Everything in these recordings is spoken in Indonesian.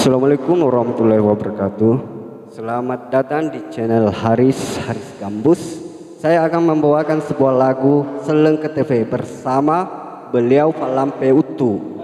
Assalamualaikum warahmatullahi wabarakatuh. Selamat datang di channel Haris Gambus. Saya akan membawakan sebuah lagu Seleng ke TV bersama beliau Falampe Utu.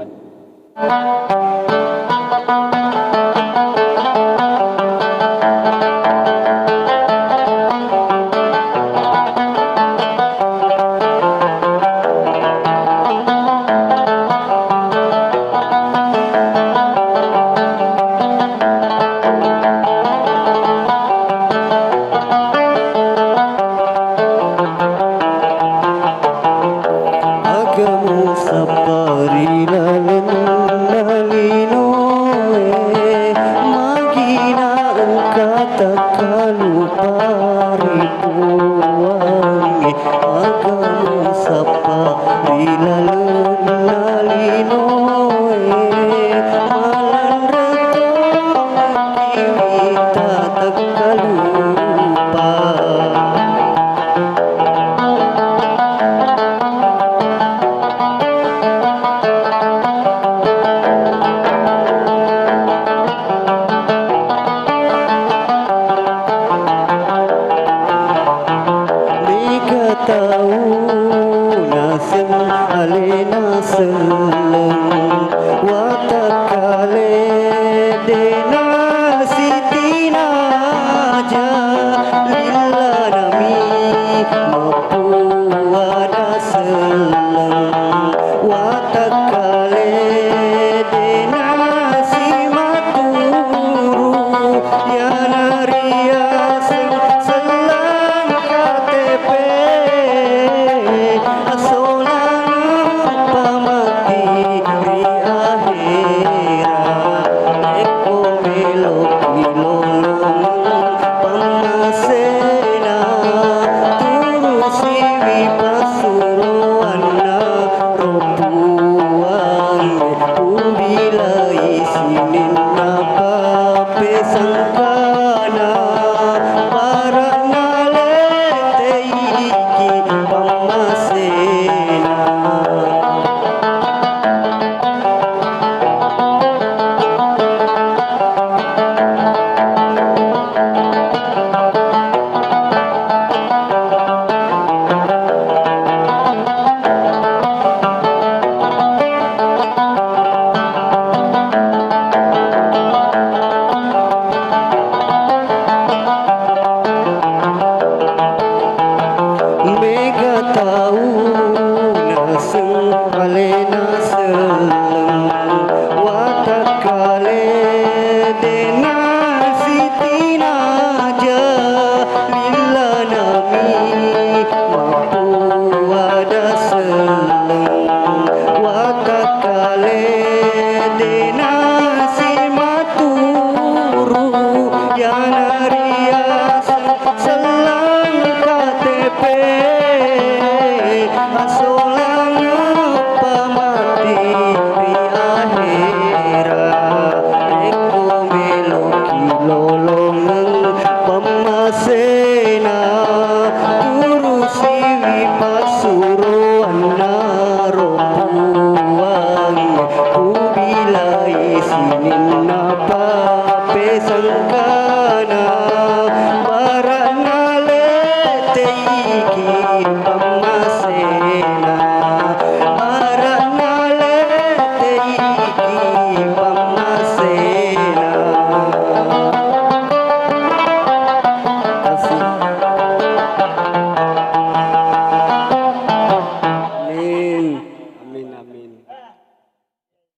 Agamo sapari lalino magina kata kalupari puangi agamo sapari lalino malandreto kita tak kalupa. Tahu nasem alena seleng watakale dena sitina aja lilla nami mampu ada seleng watakale dena simaturu ya naria seleng KTP alena seleng watakale dena sitina aja lilla nami mampu ada seleng watakale dena